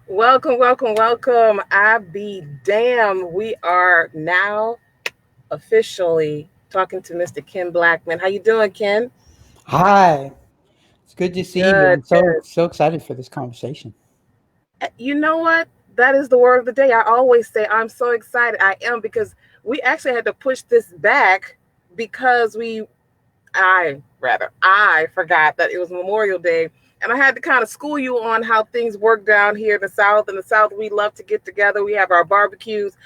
Welcome, welcome, welcome. I be damned. We are now officially talking to Mr. Ken Blackman. How you doing, Ken? Hi, it's good to see you. Good, I'm so good. so excited for this conversation. You know what? That is the word of the day. I always say I'm so excited. I am because we actually had to push this back because I forgot that it was Memorial Day. And I had to kind of school you on how things work down here in the South. In the South, we love to get together. We have our barbecues.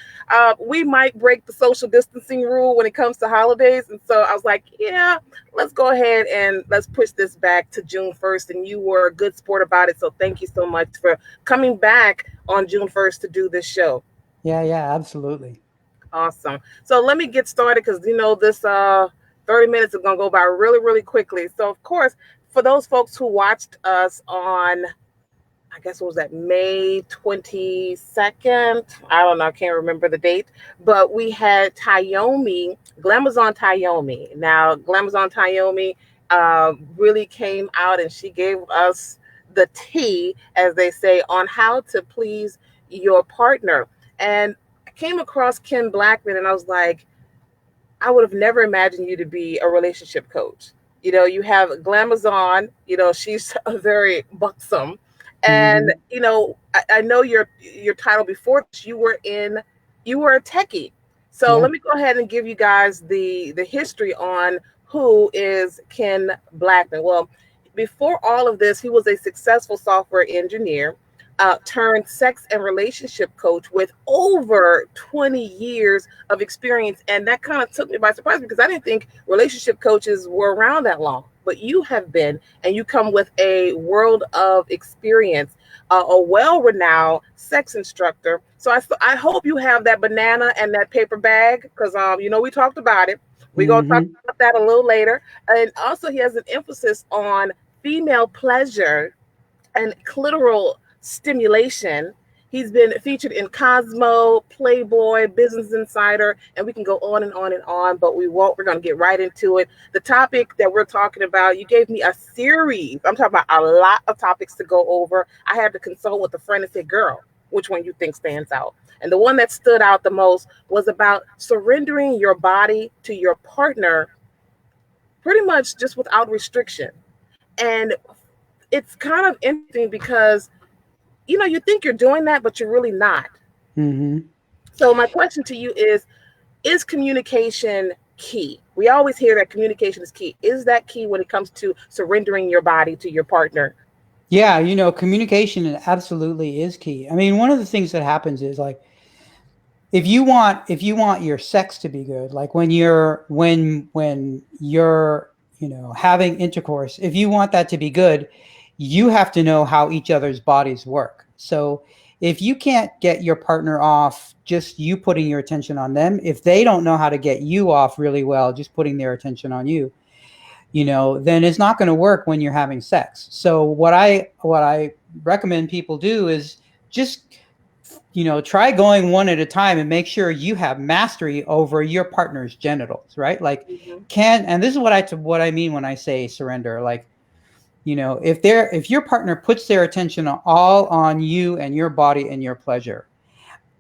We might break the social distancing rule when it comes to holidays. And so I was like, yeah, let's go ahead and let's push this back to June 1st. And you were a good sport about it. So thank you so much for coming back on June 1st to do this show. Yeah, absolutely. Awesome. So let me get started because this 30 minutes is gonna go by really, really quickly. So of course, for those folks who watched us on I guess what was that May 22nd? I don't know, I can't remember the date. But we had Tayomi, Glamazon Tayomi. Now Glamazon Tayomi really came out and she gave us the tea, as they say, on how to please your partner. And I came across Ken Blackman and I was like, I would have never imagined you to be a relationship coach. You have Glamazon, she's a very buxom. And, Hmm. I know your title before this, you were a techie. So Yeah, let me go ahead and give you guys the history on who is Ken Blackman. Well, before all of this, he was a successful software engineer, turned sex and relationship coach with over 20 years of experience. And that kind of took me by surprise because I didn't think relationship coaches were around that long. But you have been, and you come with a world of experience, a well renowned sex instructor. So I hope you have that banana and that paper bag because, we talked about it. We're going to talk hmm about that a little later. And also, he has an emphasis on female pleasure and clitoral stimulation. He's been featured in Cosmo, Playboy, Business Insider, and we can go on and on and on, but we won't. We're going to get right into it. The topic that we're talking about, you gave me a series. I'm talking about a lot of topics to go over. I had to consult with a friend and say, girl, which one you think stands out? And the one that stood out the most was about surrendering your body to your partner pretty much just without restriction. And it's kind of interesting because you think you're doing that, but you're really not. hmm So my question to you is communication key? We always hear that communication is key. Is that key when it comes to surrendering your body to your partner? Yeah, communication absolutely is key. I mean, one of the things that happens is like if you want your sex to be good, like when you're having intercourse, if you want that to be good, you have to know how each other's bodies work. So if you can't get your partner off just you putting your attention on them, if they don't know how to get you off really well just putting their attention on you, then it's not going to work when you're having sex. So what I recommend people do is just try going one at a time and make sure you have mastery over your partner's genitals, right? Like, Mm-hmm. and this is what I mean when I say surrender. Like, if your partner puts their attention all on you and your body and your pleasure,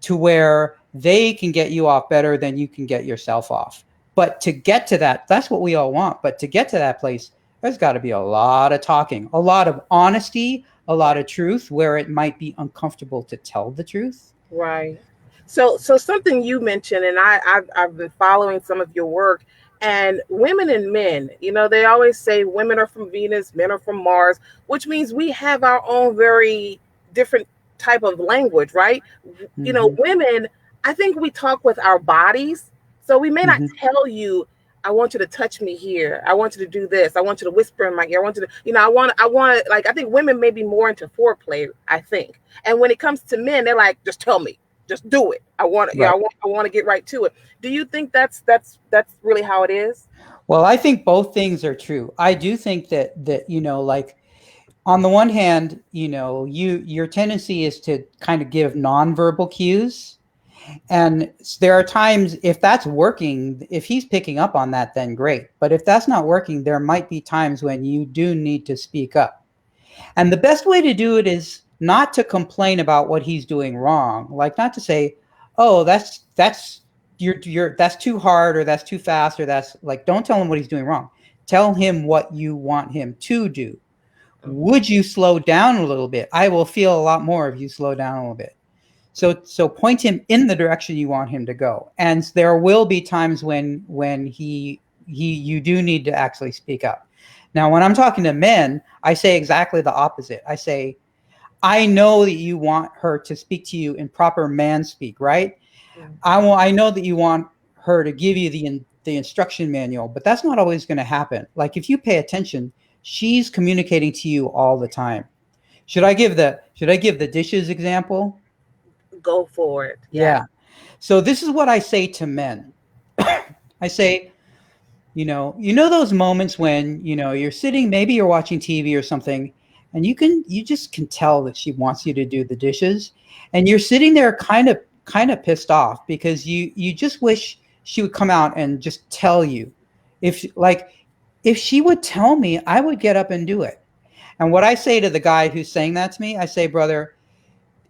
to where they can get you off better than you can get yourself off. But to get to that, that's what we all want. But to get to that place, there's got to be a lot of talking, a lot of honesty, a lot of truth where it might be uncomfortable to tell the truth. Right. So something you mentioned, and I've been following some of your work, and women and men, they always say women are from Venus, men are from Mars, which means we have our own very different type of language, right? Hmm. Women, I think we talk with our bodies, so we may not Hmm. tell you. I want you to touch me here. I want you to do this. I want you to whisper in my ear. I want you to, I want to, like, I think women may be more into foreplay, I think. And when it comes to men, they're like, just tell me, just do it. I want to, Right. I want to get right to it. Do you think that's really how it is? Well, I think both things are true. I do think that like on the one hand, your tendency is to kind of give nonverbal cues. And there are times if that's working, if he's picking up on that, then great. But if that's not working, there might be times when you do need to speak up. And the best way to do it is not to complain about what he's doing wrong, like not to say, oh, that's you're that's too hard, or that's too fast, or that's like, don't tell him what he's doing wrong. Tell him what you want him to do. Would you slow down a little bit? I will feel a lot more if you slow down a little bit. So point him in the direction you want him to go. And there will be times when he you do need to actually speak up. Now, when I'm talking to men, I say exactly the opposite. I say, I know that you want her to speak to you in proper man speak, right? I know that you want her to give you the instruction manual, but that's not always going to happen. Like, if you pay attention, she's communicating to you all the time. Should I give the dishes example? Go for it. Yeah. Yeah. So this is what I say to men. I say, you know those moments when, you're sitting, maybe you're watching TV or something, and you just can tell that she wants you to do the dishes, and you're sitting there kind of pissed off because you just wish she would come out and just tell you. If she would tell me, I would get up and do it. And what I say to the guy who's saying that to me, I say, brother,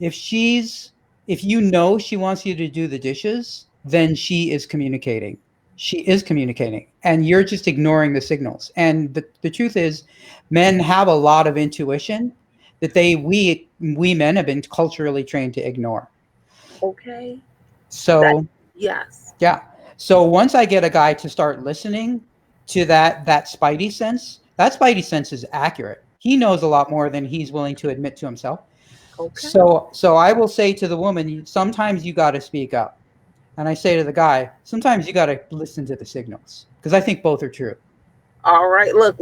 if she's if you know she wants you to do the dishes, then she is communicating. She is communicating, and you're just ignoring the signals. And the truth is, men have a lot of intuition that we men have been culturally trained to ignore. Okay. That, So yes. yeah. So once I get a guy to start listening to that spidey sense, that spidey sense is accurate. He knows a lot more than he's willing to admit to himself. Okay. So I will say to the woman, sometimes you got to speak up. And I say to the guy, sometimes you got to listen to the signals, because I think both are true. All right. Look,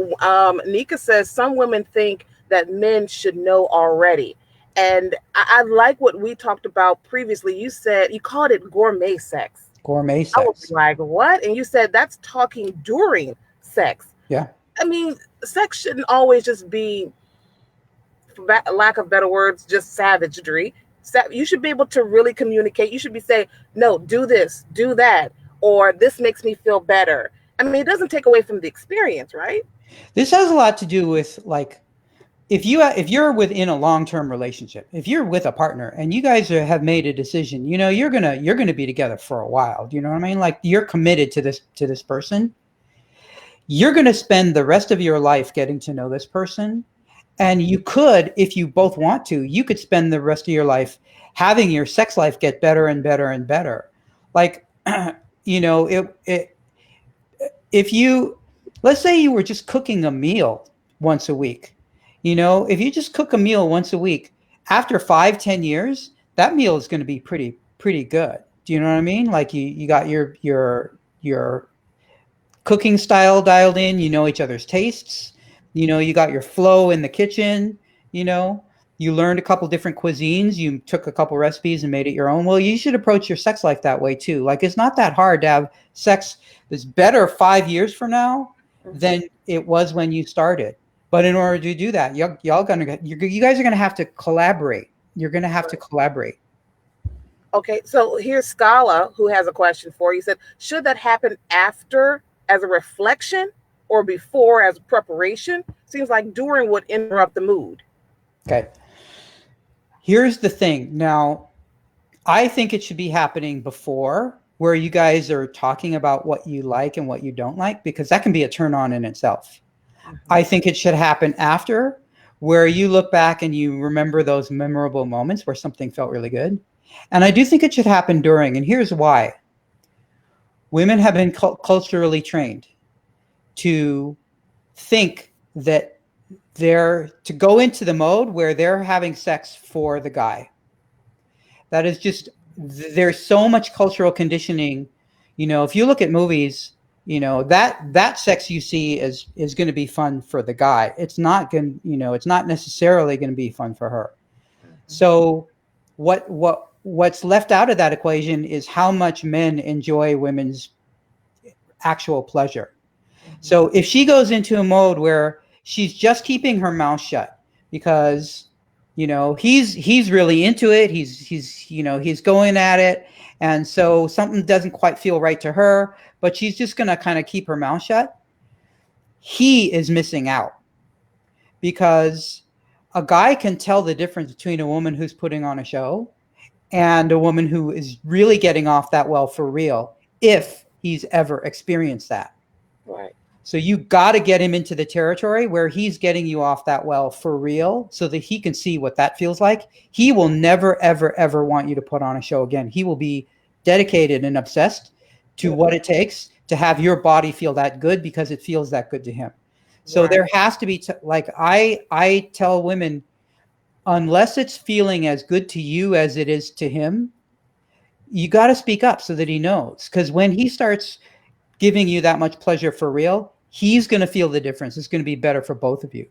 Nika says some women think that men should know already. And I like what we talked about previously. You said you called it gourmet sex. Gourmet I was sex. like, what? And you said that's talking during sex. Yeah. I mean, sex shouldn't always just be, for lack of better words, just savagery. You should be able to really communicate. You should be saying, no, do this, do that, or this makes me feel better. I mean, it doesn't take away from the experience, right? This has a lot to do with, like, if you're within a long-term relationship, if you're with a partner and you guys have made a decision, you're gonna be together for a while. Do you know what I mean? Like, you're committed to this person. You're gonna spend the rest of your life getting to know this person, and you could, if you both want to, you could spend the rest of your life having your sex life get better and better and better. Like, it if you, let's say you were just cooking a meal once a week, if you just cook a meal once a week, after 5-10 years, that meal is going to be pretty good. Do you know what I mean? Like, you got your cooking style dialed in, you know each other's tastes, you got your flow in the kitchen, you know you learned a couple different cuisines, you took a couple recipes and made it your own. Well, you should approach your sex life that way too. Like, it's not that hard to have sex that's better 5 years from now than it was when you started. But in order to do that, you guys are gonna have to collaborate. You're gonna have to collaborate. Okay, so here's Scala who has a question for you. He said, should that happen after as a reflection or before as preparation? Seems like during would interrupt the mood. Okay. Here's the thing. Now, I think it should be happening before, where you guys are talking about what you like and what you don't like, because that can be a turn on in itself. I think it should happen after, where you look back and you remember those memorable moments where something felt really good. And I do think it should happen during, and here's why. Women have been culturally trained to think that they're to go into the mode where they're having sex for the guy. That is just, there's so much cultural conditioning. If you look at movies, that sex you see is going to be fun for the guy. It's not going, it's not necessarily going to be fun for her. So what's left out of that equation is how much men enjoy women's actual pleasure. So if she goes into a mode where she's just keeping her mouth shut because he's really into it, he's going at it, and so something doesn't quite feel right to her, but she's just going to kind of keep her mouth shut, he is missing out, because a guy can tell the difference between a woman who's putting on a show and a woman who is really getting off that well for real, if he's ever experienced that. Right. So you got to get him into the territory where he's getting you off that well for real so that he can see what that feels like. He will never, ever, ever want you to put on a show again. He will be dedicated and obsessed to what it takes to have your body feel that good because it feels that good to him. So Right. there has to be, like I tell women, unless it's feeling as good to you as it is to him, you got to speak up so that he knows. Because when he starts giving you that much pleasure for real, he's going to feel the difference. It's going to be better for both of you.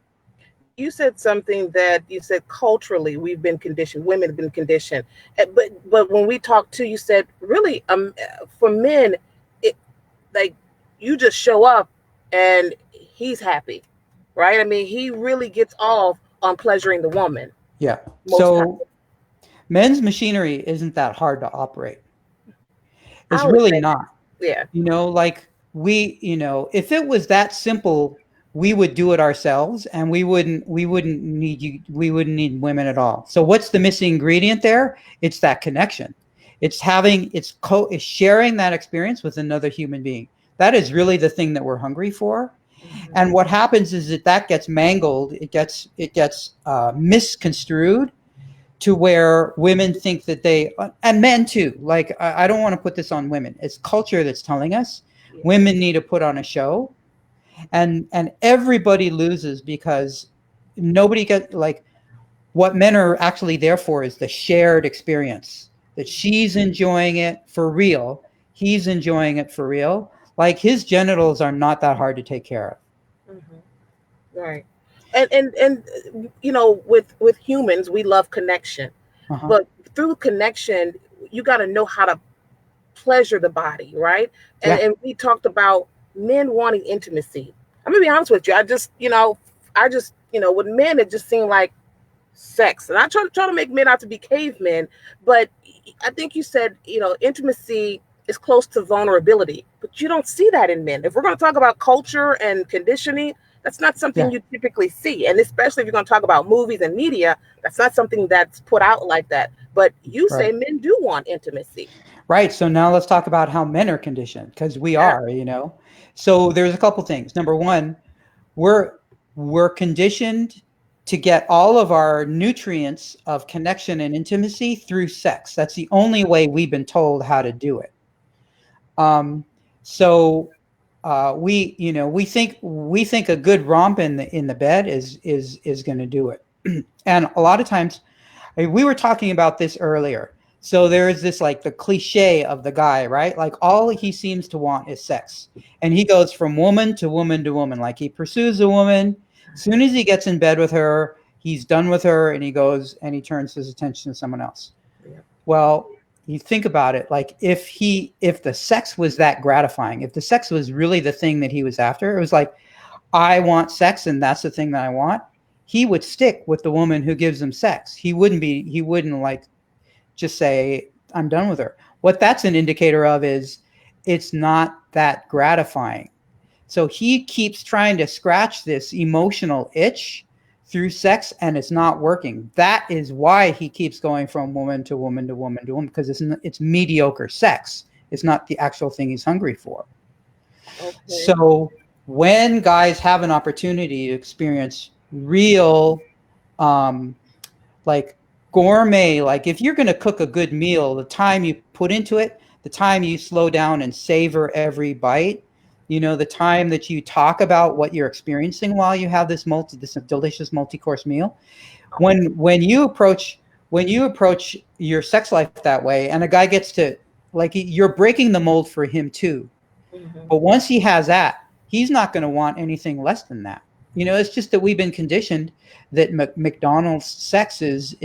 You said something that you said culturally we've been conditioned, women have been conditioned. But when we talked to you said really for men, it like you just show up and he's happy, right? I mean, he really gets off on pleasuring the woman Yeah. most times. So men's machinery isn't that hard to operate. It's I would really say, not. yeah. Like if it was that simple, we would do it ourselves and we wouldn't need women at all. So what's the missing ingredient there? It's that connection. It's it's sharing that experience with another human being. That is really the thing that we're hungry for. Mm-hmm. And what happens is that gets mangled. It gets misconstrued to where women think that and men too, like I don't want to put this on women. It's culture that's telling us Yeah. women need to put on a show, and everybody loses because nobody gets, like, what men are actually there for is the shared experience, that she's enjoying it for real, he's enjoying it for real. Like, his genitals are not that hard to take care Mm-hmm. Right. And with humans we love connection, of. Uh-huh. but through connection you got to know how to pleasure the body, right? and Yeah. and we talked about men wanting intimacy. I'm gonna be honest with you, I just with men it just seemed like sex, and I try to make men out to be cavemen, but I think you said intimacy is close to vulnerability, but you don't see that in men. If we're going to talk about culture and conditioning, that's not something Yeah. you typically see, and especially if you're going to talk about movies and media, that's not something that's put out like that. But you say Right. men do want intimacy. Right. So now let's talk about how men are conditioned, because we Yeah. are. So there's a couple things. Number one, we're conditioned to get all of our nutrients of connection and intimacy through sex. That's the only way we've been told how to do it. So we think a good romp in the bed is going to do it. And a lot of times, we were talking about this earlier. So there is this, like, the cliche of the guy, right? Like, all he seems to want is sex. And he goes from woman to woman to woman. Like, he pursues a woman. As soon as he gets in bed with her, he's done with her, and he goes and he turns his attention to someone else. Yeah. Well, you think about it, like, if the sex was that gratifying, if the sex was really the thing that he was after, it was like, I want sex and that's the thing that I want, he would stick with the woman who gives him sex. He wouldn't like just say, I'm done with her. What that's an indicator of is it's not that gratifying. So he keeps trying to scratch this emotional itch through sex, and it's not working. That is why he keeps going from woman to woman to woman to woman, because it's mediocre sex. It's not the actual thing he's hungry for. Okay. So when guys have an opportunity to experience real, like, gourmet, like, if you're going to cook a good meal, the time you put into it, the time you slow down and savor every bite, the time that you talk about what you're experiencing while you have this delicious multi-course meal, when you approach your sex life that way, and a guy gets to, like, you're breaking the mold for him too. Mm-hmm. But once he has that, he's not going to want anything less than that. It's just that we've been conditioned that McDonald's sex is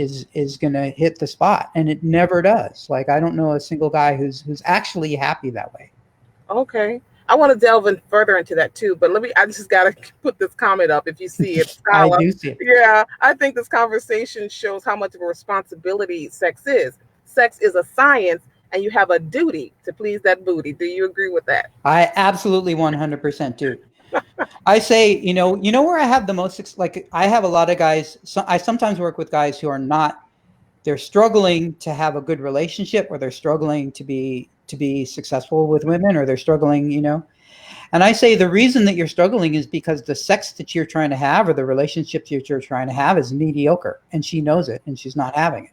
going to hit the spot, and it never does. Like, I don't know a single guy who's actually happy that way. Okay. I want to delve in further into that too, but I just got to put this comment up if you see it, I Skyla. do see it. Yeah, I think this conversation shows how much of a responsibility sex is. Sex is a science, and you have a duty to please that booty. Do you agree with that? I absolutely 100% do. I say, where I have the most, like I have a lot of guys. So I sometimes work with guys who are not, they're struggling to have a good relationship, or they're struggling to be successful with women, or they're struggling, And I say the reason that you're struggling is because the sex that you're trying to have, or the relationship that you're trying to have, is mediocre, and she knows it, and she's not having it.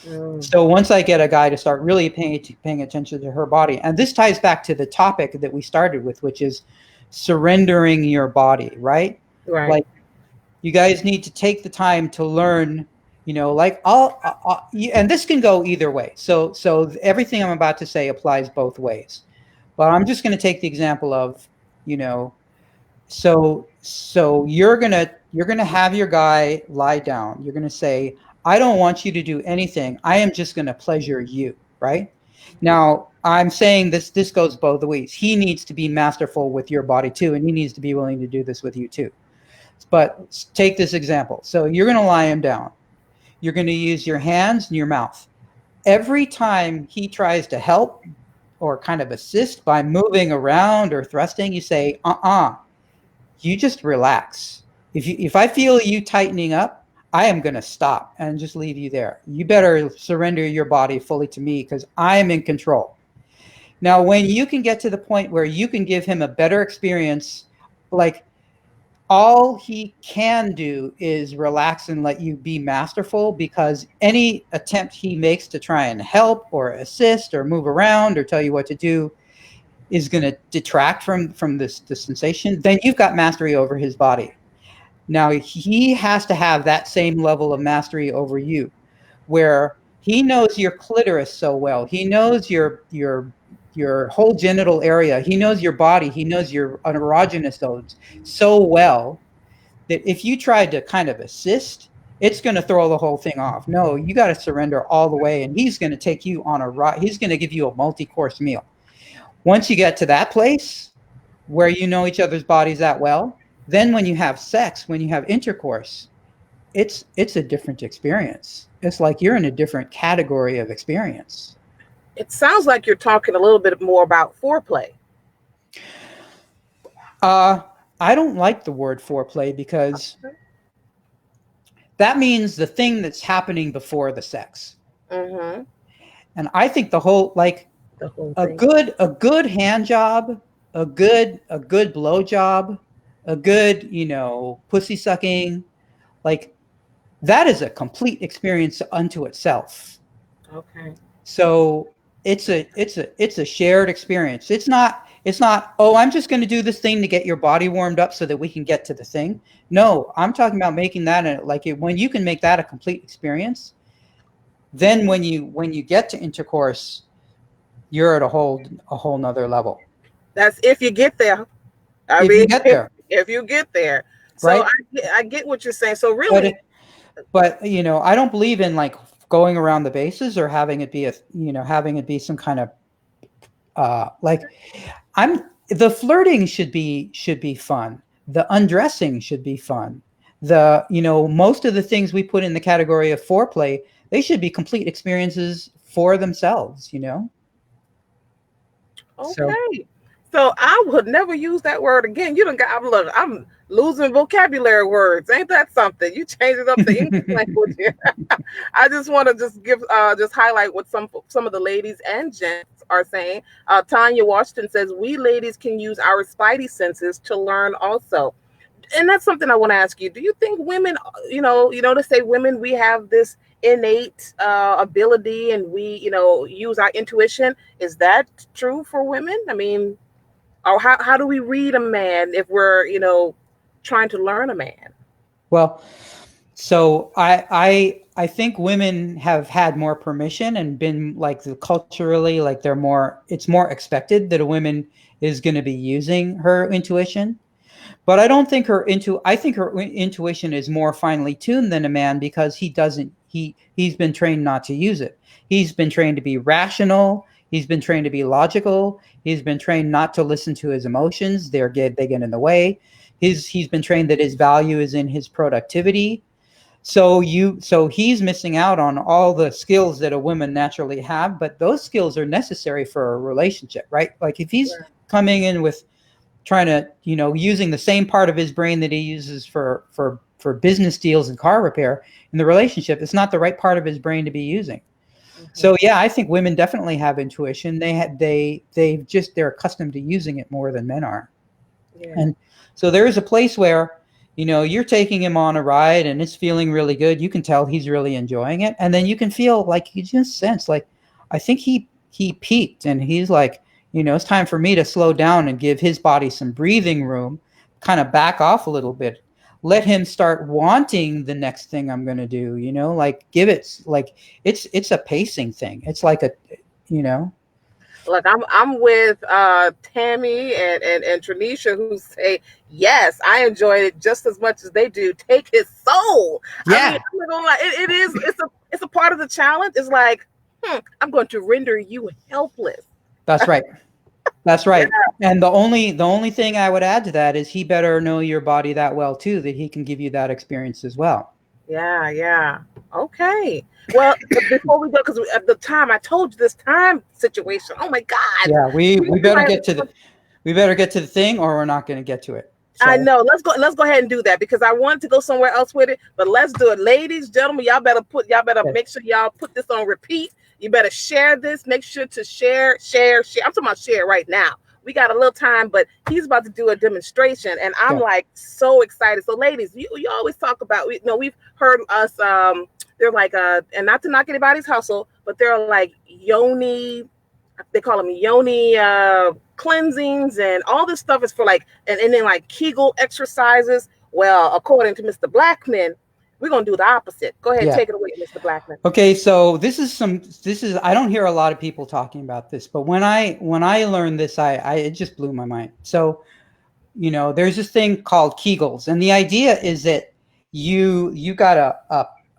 Mm, So once I get a guy to start really paying attention to her body, and this ties back to the topic that we started with, which is surrendering your body, right? right. Like, you guys need to take the time to learn, like and this can go either way. So everything I'm about to say applies both ways. But I'm just going to take the example of, you know, so you're gonna have your guy lie down. You're gonna say, I don't want you to do anything. I am just gonna pleasure you, right? Now I'm saying this goes both ways. He needs to be masterful with your body too, and he needs to be willing to do this with you too. But take this example. So you're gonna lie him down. You're gonna use your hands and your mouth. Every time he tries to help or kind of assist by moving around or thrusting, you say, you just relax. If I feel you tightening up, I am going to stop and just leave you there. You better surrender your body fully to me, because I am in control. Now, when you can get to the point where you can give him a better experience, like, all he can do is relax and let you be masterful, because any attempt he makes to try and help or assist or move around or tell you what to do is going to detract from this sensation. Then you've got mastery over his body. Now he has to have that same level of mastery over you, where he knows your clitoris so well. He knows your whole genital area. He knows your body. He knows your erogenous zones so well that if you tried to kind of assist, it's going to throw the whole thing off. No, you got to surrender all the way, and he's going to take you on a ride. He's going to give you a multi-course meal. Once you get to that place where you know each other's bodies that well, then when you have sex, when you have intercourse, it's a different experience. It's like you're in a different category of experience. It sounds like you're talking a little bit more about foreplay. Uh, I don't like the word foreplay, because that means the thing that's happening before the sex. Mm-hmm. And I think the whole, like, The whole a thing. good hand job, a good blow job, a good, pussy sucking, like, that is a complete experience unto itself. Okay. So it's a shared experience. It's not, oh, I'm just going to do this thing to get your body warmed up so that we can get to the thing. No, I'm talking about making that when you can make that a complete experience, then when you get to intercourse, you're at a whole nother level. That's if you get there. I If mean, you get there, if you get there. So right? I get what you're saying. So But really, I don't believe in, like, going around the bases, or having it be some kind of, like, I'm the flirting should be fun. The undressing should be fun. Most of the things we put in the category of foreplay, they should be complete experiences for themselves. So okay. So I would never use that word again. You don't got. I'm losing vocabulary words. Ain't that something? You change it up to English language. I just want to just highlight what some of the ladies and gents are saying. Tanya Washington says we ladies can use our spidey senses to learn also, and that's something I want to ask you. Do you think women, to say women, we have this innate ability and we, use our intuition? Is that true for women? I mean, or how do we read a man if we're, trying to learn a man? well, so I think women have had more permission and been, like, culturally, like, it's more expected that a woman is going to be using her intuition. But I think her intuition is more finely tuned than a man, because he doesn't he's been trained not to use it. He's been trained to be rational. He's been trained to be logical. He's been trained not to listen to his emotions. They get in the way. He's been trained that his value is in his productivity. So he's missing out on all the skills that a woman naturally have, but those skills are necessary for a relationship, right? Like, if he's coming in with trying to, using the same part of his brain that he uses for business deals and car repair in the relationship, it's not the right part of his brain to be using. So yeah, I think women definitely have intuition. They're accustomed to using it more than men are. Yeah. And so there is a place where, you're taking him on a ride and it's feeling really good. You can tell he's really enjoying it. And then you can feel like, you just sense like, I think he peaked, and he's like, it's time for me to slow down and give his body some breathing room, kind of back off a little bit. Let him start wanting the next thing I'm going to do, like give it, like, it's a pacing thing. It's like you know, Look, I'm with Tammy and Tranisha, who say yes, I enjoyed it just as much as they do. Take his soul. I mean, yeah, I'm not gonna lie, it's a part of the challenge. It's like, I'm going to render you helpless. that's right. That's Yeah, right. And the only thing I would add to that is he better know your body that well too, that he can give you that experience as well. yeah, yeah. Okay. Well, before we go, because at the time I told you this time situation. Oh my God, Yeah, we we we we better might. get to the we better get to the thing, or we're not going to get to it. I So know. Let's go ahead and do that because I wanted to go somewhere else with it, but let's do it, ladies, gentlemen. Y'all better okay. make sure y'all put this on repeat. You better share this. Make sure to share. I'm talking about share right now. We got a little time, but he's about to do a demonstration, and I'm Yeah. like so excited. So, ladies, you always talk about we've heard us they're like and not to knock anybody's hustle, but they're like yoni, they call them yoni cleansings, and all this stuff is for like, and then like Kegel exercises. Well, according to Mr. Blackman, we're gonna do the opposite. Go ahead, Yeah. take it away, Mr. Blackman. Okay, so this is I don't hear a lot of people talking about this, but when I learned this, I it just blew my mind. So, there's this thing called Kegels, and the idea is that you got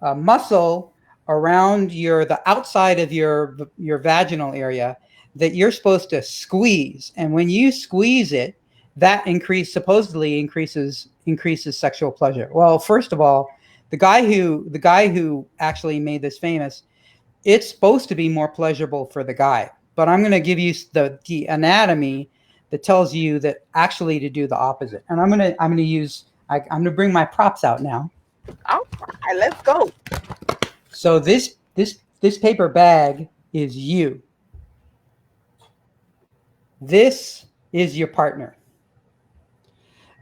a muscle around the outside of your vaginal area that you're supposed to squeeze, and when you squeeze it, that supposedly increases sexual pleasure. Well, first of all, the guy who actually made this famous, it's supposed to be more pleasurable for the guy, but I'm going to give you the anatomy that tells you that actually to do the opposite. And I'm going to bring my props out now. All right, let's go. So this paper bag is you. This is your partner.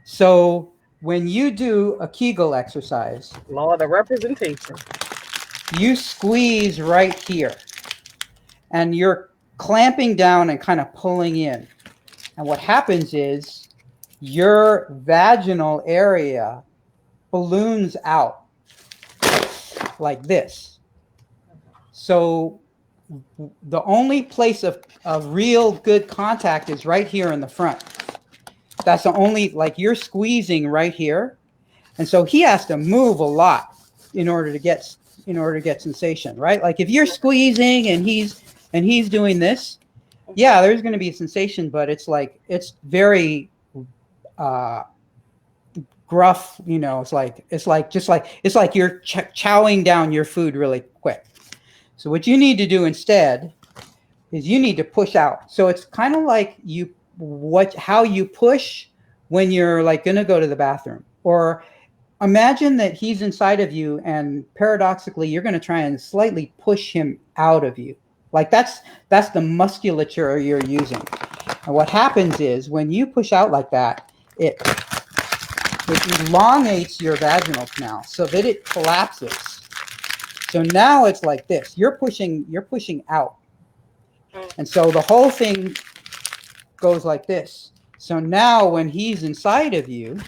So when you do a Kegel exercise, Law of the representation. you squeeze right here, and you're clamping down and kind of pulling in. And what happens is your vaginal area balloons out like this. So the only place of real good contact is right here in the front. That's the only, like, you're squeezing right here. And so he has to move a lot in order to get sensation, right? Like if you're squeezing and he's doing this, yeah, there's going to be a sensation, but it's very uh, gruff. It's like you're chowing down your food really quick. So what you need to do instead is you need to push out. So it's kind of like how you push when you're like going to go to the bathroom, or imagine that he's inside of you, and paradoxically you're going to try and slightly push him out of you. Like that's the musculature you're using. And what happens is when you push out like that, it elongates your vaginal canal so that it collapses. So now it's like this. You're pushing out. And so the whole thing goes like this. So now when he's inside of you,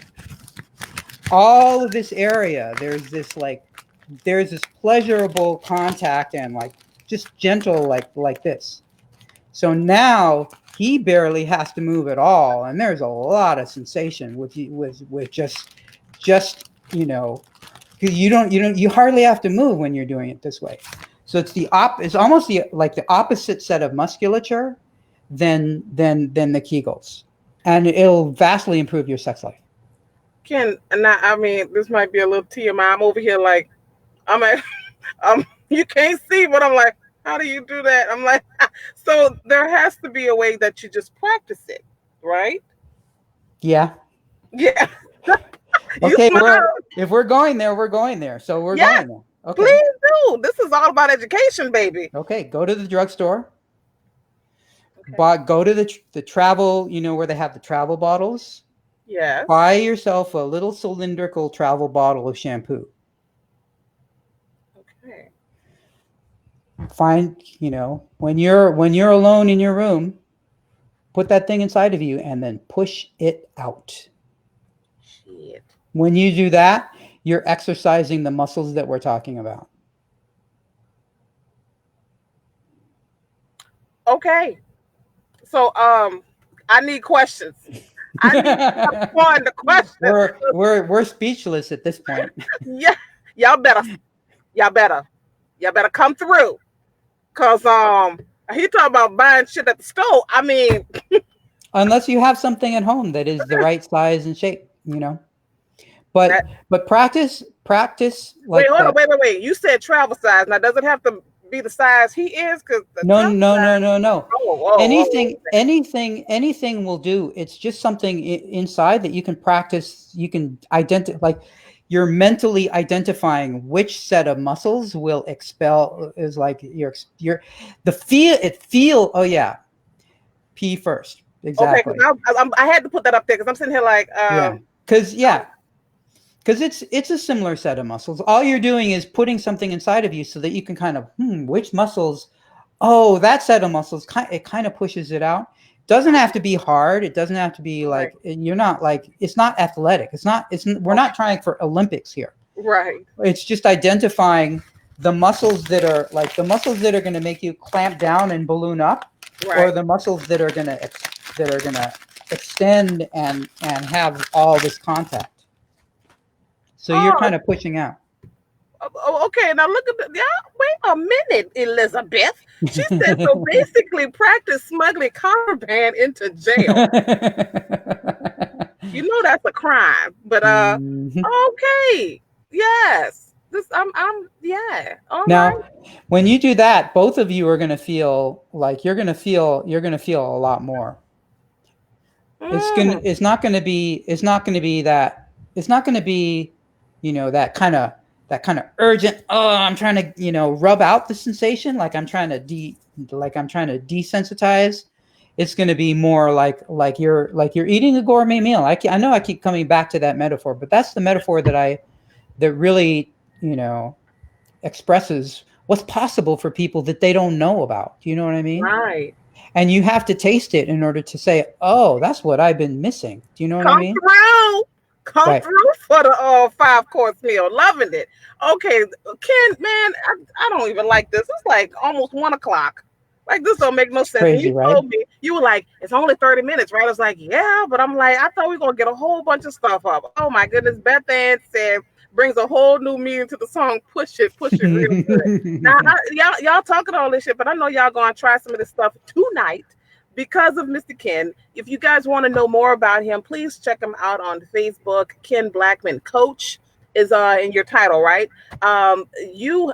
all of this area, there's this pleasurable contact and like just gentle like this. So now he barely has to move at all, and there's a lot of sensation with just you hardly have to move when you're doing it this way. So it's almost the opposite set of musculature than the Kegels, and it'll vastly improve your sex life. I mean, this might be a little TMI. I'm over here like I'm at you can't see, but I'm like, how do you do that? I'm like, so there has to be a way that you just practice it, right? Yeah. Yeah. You Okay. smile. If we're going there, we're going there. So we're Yes, going there. Okay. please do. This is all about education, baby. Okay. Go to the drugstore. Okay. But go to the travel. You know where they have the travel bottles. Yes. Buy yourself a little cylindrical travel bottle of shampoo. Okay. Find, when you're alone in your room, put that thing inside of you and then push it out. Shit. When you do that, you're exercising the muscles that we're talking about. Okay. So I need questions. I need to respond to questions. we're speechless at this point. Yeah. Y'all better y'all better y'all better come through. Cause he talking about buying shit at the store. I mean, Unless you have something at home that is the right size and shape. But that, practice wait, like hold on, that. wait. You said travel size. Now does it have to be the size he is? Cause the No, travel no, no, size. no, no. Oh. Anything will do. It's just something inside that you can practice. You can identify, like you're mentally identifying which set of muscles will expel. Is like your the feel. It feel. Oh yeah, pee first. Okay, because Exactly. I had to put that up there because I'm sitting here like, Yeah. Because it's a similar set of muscles. All you're doing is putting something inside of you so that you can kind of which muscles. Oh, that set of muscles. It kind of pushes it out. Doesn't have to be hard. It doesn't have to be right, like you're not like it's not athletic. It's not. It's we're okay, not trying for Olympics here. right, It's just identifying the muscles that are like the muscles that are going to make you clamp down and balloon up, or right. the muscles that are gonna extend and have all this contact. So you're Oh, kind of pushing out. okay. Now look at the. Yeah, wait a minute, Elizabeth. She said so. Basically, practice smuggling contraband into jail. You know that's a crime. But Mhm. okay, yes. This I'm yeah. All right. Now, when you do that, both of you are going to feel like you're going to feel a lot more. Mm, It's not going to be that kind of urgent, oh, I'm trying to, rub out the sensation like I'm trying to desensitize. It's going to be more like you're eating a gourmet meal. I know I keep coming back to that metaphor, but that's the metaphor that really, expresses what's possible for people that they don't know about. Do you know what I mean? right. And you have to taste it in order to say, "Oh, that's what I've been missing." Do you know what I Come mean? through. Come Right. through for the 5 course meal. Loving it. Okay, Ken, man, I don't even like this. It's like almost 1 o'clock. Like this don't make no It's sense. And you crazy, right? told me you were like, it's only 30 minutes, right? I was like, yeah, but I'm like, I thought we were gonna get a whole bunch of stuff up. Oh my goodness, Beth Ann said brings a whole new meaning to the song. Push it real good. Now y'all talking all this shit, but I know y'all gonna try some of this stuff tonight because of Mr. Ken. If you guys want to know more about him, please check him out on Facebook. Ken Blackman Coach is in your title, right? You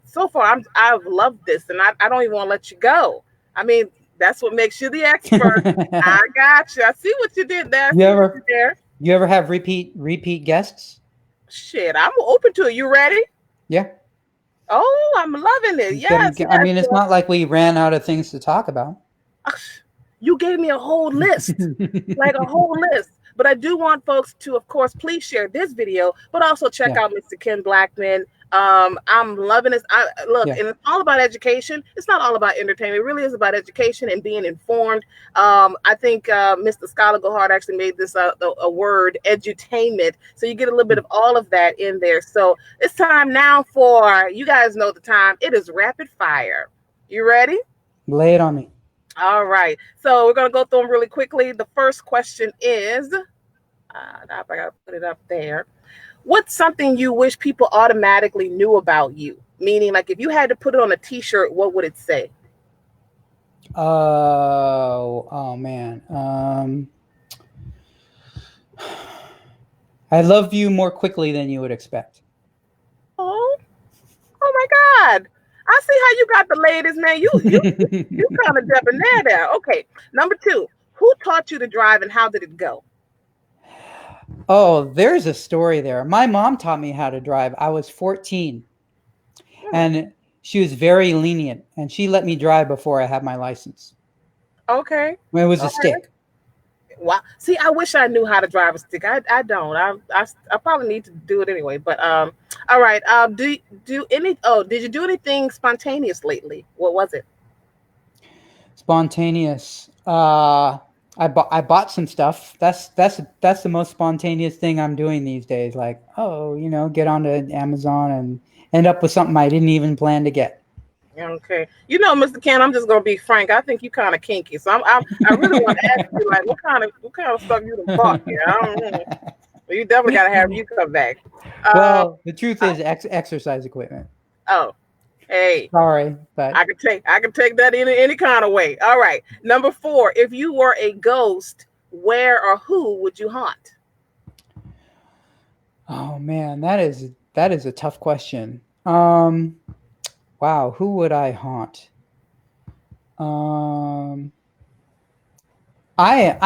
so far I've loved this, and I don't even want to let you go. I mean, that's what makes you the expert. I got you. I see what you did there. I you see what you ever did there. you ever have repeat guests? Shit, I'm open to it. You ready? Yeah. Oh, I'm loving it. Yes, I yes, mean, it's yes. not like we ran out of things to talk about. You gave me a whole list, like a whole list. But I do want folks to, of course, please share this video, but also check Yeah. out Mr. Ken Blackman. I'm loving this. Look, Yeah. and it's all about education. It's not all about entertainment. It really is about education and being informed. I think Mr. Scholar Gohard actually made this a word, edutainment. So you get a little bit of all of that in there. So it's time now for, you guys know the time. It is rapid fire. You ready? Lay it on me. All right. So we're going to go through them really quickly. The first question is, I got to put it up there. What's something you wish people automatically knew about you? Meaning, like, if you had to put it on a T-shirt, what would it say? Oh man. I love you more quickly than you would expect. Oh, oh my God! I see how you got the ladies, man. You kind of debonair there. Okay. Number two, who taught you to drive and how did it go? Oh, there's a story there. My mom taught me how to drive. I was 14, Hmm. and she was very lenient, and she let me drive before I had my license. Okay. When it was a All right. stick. Wow. See, I wish I knew how to drive a stick. I don't. I probably need to do it anyway. But all right. Do any? Oh, did you do anything spontaneous lately? What was it? Spontaneous. I bought some stuff. That's the most spontaneous thing I'm doing these days. Like, oh, get onto Amazon and end up with something I didn't even plan to get. Okay. Mr. Ken, I'm just gonna be frank. I think you kind of kinky, so I really want to ask you, like, what kind of stuff you done bought here? I don't know. You definitely gotta have you come back. Um. Well, the truth is exercise equipment. Oh. Hey. Sorry, I but can take that in any kind of way. All right. Number 4. If you were a ghost, where or who would you haunt? oh man, that is a tough question. Wow, who would I haunt? Um, I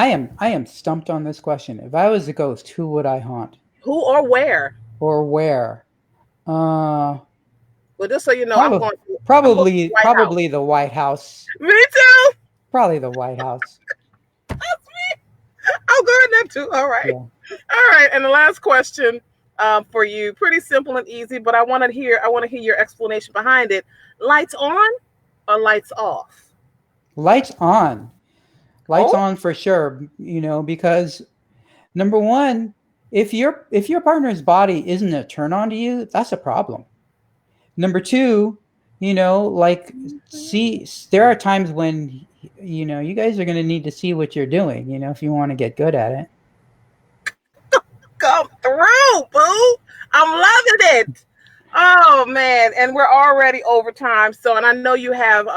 am stumped on this question. If I was a ghost, who would I haunt Who or where? or where? Uh, Well, just so you know, I'm probably going to I'm going to probably the White House. probably the White House. Me too. Probably the White House. That's me. I'm going there too. All right. Yeah. All right. And the last question for you, pretty simple and easy, but I want to hear your explanation behind it. Lights on or lights off? Lights on. Lights Oh, on for sure, because number one, if your partner's body isn't a turn on to you, that's a problem. Number two, like, see, there are times when you guys are going to need to see what you're doing, if you want to get good at it. come through, boo. I'm loving it. Oh man, and we're already over time. So, and I know you have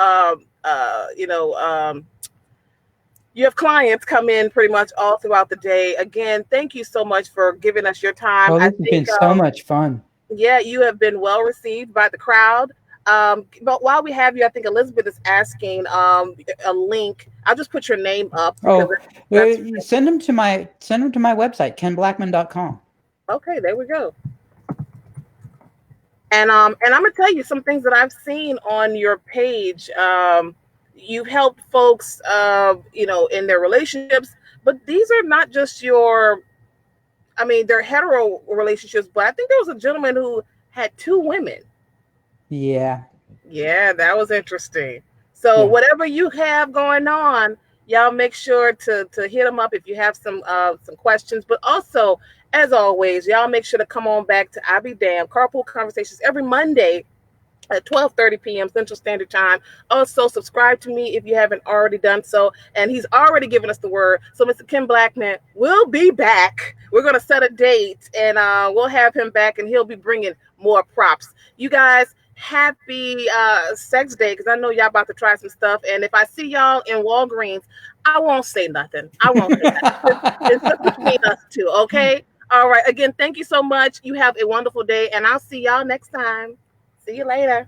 you have clients come in pretty much all throughout the day. Again, thank you so much for giving us your time. Well, I this has think been so much fun. yeah, you have been well received by the crowd. But while we have you, I think Elizabeth is asking a link. I'll just put your name up because Oh, that's send them to my website, kenblackman.com. okay. There we go. And I'm gonna tell you some things that I've seen on your page. You've helped folks, in their relationships, but these are not just your. I mean, they're hetero relationships, but I think there was a gentleman who had two women. Yeah. Yeah, that was interesting. So Yeah. whatever you have going on, y'all make sure to hit them up if you have some questions. But also, as always, y'all make sure to come on back to I Be Damn Carpool Conversations every Monday at 12:30 p.m. Central Standard Time. Also, subscribe to me if you haven't already done so. And he's already given us the word. So, Mr. Kim Blackman will be back. We're going to set a date and we'll have him back and he'll be bringing more props. You guys, happy sex day because I know y'all about to try some stuff. And if I see y'all in Walgreens, I won't say nothing. I won't say nothing. It's just between us two, okay? All right. Again, thank you so much. You have a wonderful day, and I'll see y'all next time. See you later.